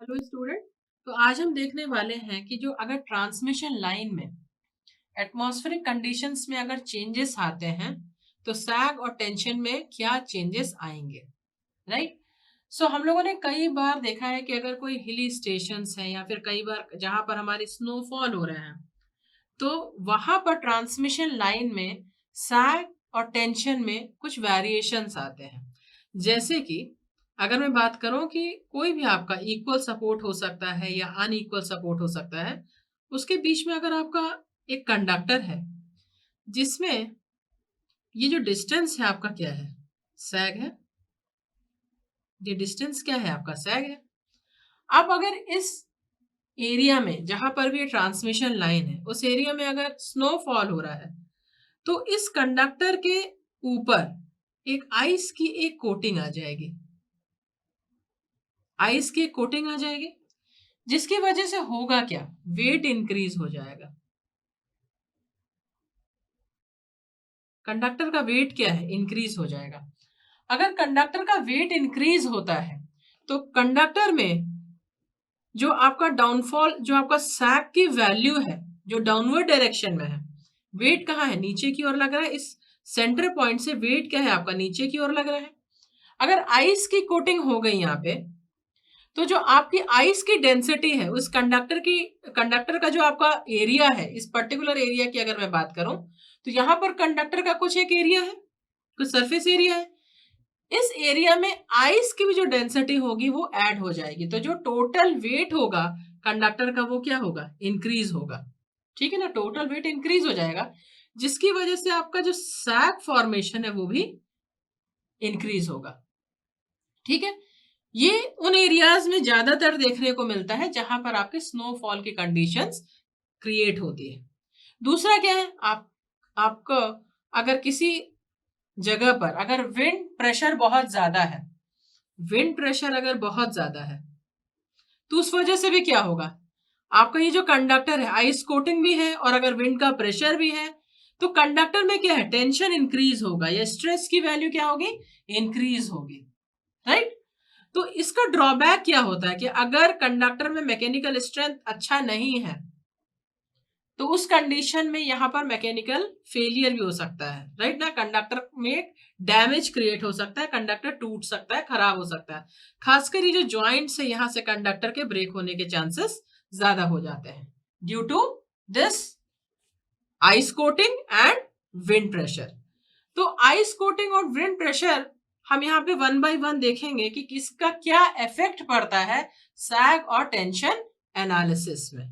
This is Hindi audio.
Hello student. तो आज हम देखने वाले हैं कि जो अगर ट्रांसमिशन लाइन में एटमॉस्फेरिक कंडीशंस में अगर चेंजेस आते हैं तो सैग और टेंशन में क्या चेंजेस आएंगे, राइट। सो हम लोगों ने कई बार देखा है कि अगर कोई हिली स्टेशंस हैं या फिर कई बार जहां पर हमारी स्नोफॉल हो रहे हैं तो वहां पर ट्रांसमिशन लाइन में सैग और टेंशन में कुछ वेरिएशंस आते हैं। जैसे कि अगर मैं बात करूं कि कोई भी आपका इक्वल सपोर्ट हो सकता है या अनइक्वल सपोर्ट हो सकता है, उसके बीच में अगर आपका एक कंडक्टर है जिसमें ये जो डिस्टेंस है आपका क्या है, सैग है। ये डिस्टेंस क्या है आपका, सैग है। अब अगर इस एरिया में जहां पर भी ट्रांसमिशन लाइन है उस एरिया में अगर स्नोफॉल हो रहा है तो इस कंडक्टर के ऊपर एक आइस की एक कोटिंग आ जाएगी, आइस की एक कोटिंग आ जाएगी जिसकी वजह से होगा क्या, वेट इंक्रीज हो जाएगा। कंडक्टर का वेट क्या है, इंक्रीज हो जाएगा। अगर कंडक्टर का वेट इंक्रीज होता है तो कंडक्टर में जो आपका डाउनफॉल, जो आपका सैग की वैल्यू है जो डाउनवर्ड डायरेक्शन में है, वेट कहाँ है, नीचे की ओर लग रहा है। इस सेंटर पॉइंट से वेट क्या है आपका, नीचे की ओर लग रहा है। अगर आइस की कोटिंग हो गई यहाँ पे तो जो आपकी आइस की डेंसिटी है उस कंडक्टर का जो आपका एरिया है, इस पर्टिकुलर एरिया की अगर मैं बात करूं तो यहां पर कंडक्टर का कुछ एक एरिया है, कुछ सरफेस एरिया है। इस एरिया में आइस की भी जो डेंसिटी होगी वो ऐड हो जाएगी, तो जो टोटल वेट होगा कंडक्टर का वो क्या होगा, इंक्रीज होगा। ठीक है ना, टोटल वेट इंक्रीज हो जाएगा जिसकी वजह से आपका जो सैग फॉर्मेशन है वो भी इंक्रीज होगा। ठीक है, ये उन एरियाज में ज्यादातर देखने को मिलता है जहां पर आपके स्नोफॉल की कंडीशंस क्रिएट होती है। दूसरा क्या है, आपको अगर किसी जगह पर अगर विंड प्रेशर बहुत ज्यादा है, विंड प्रेशर अगर बहुत ज्यादा है तो उस वजह से भी क्या होगा, आपका ये जो कंडक्टर है आइस कोटिंग भी है और अगर विंड का प्रेशर भी है तो कंडक्टर में क्या है, टेंशन इंक्रीज होगा या स्ट्रेस की वैल्यू क्या होगी, इंक्रीज होगी, राइट। तो इसका ड्रॉबैक क्या होता है कि अगर कंडक्टर में मैकेनिकल स्ट्रेंथ अच्छा नहीं है तो उस कंडीशन में यहां पर मैकेनिकल फेलियर भी हो सकता है, राइट ना। कंडक्टर में डैमेज क्रिएट हो सकता है, कंडक्टर टूट सकता है, खराब हो सकता है। खासकर ये जो जॉइंट्स है यहां से कंडक्टर के ब्रेक होने के चांसेस ज्यादा हो जाते हैं due to this ice coating and wind pressure. तो आइस कोटिंग और विंड प्रेशर हम यहाँ पे वन बाय वन देखेंगे कि किसका क्या इफेक्ट पड़ता है सैग और टेंशन एनालिसिस में।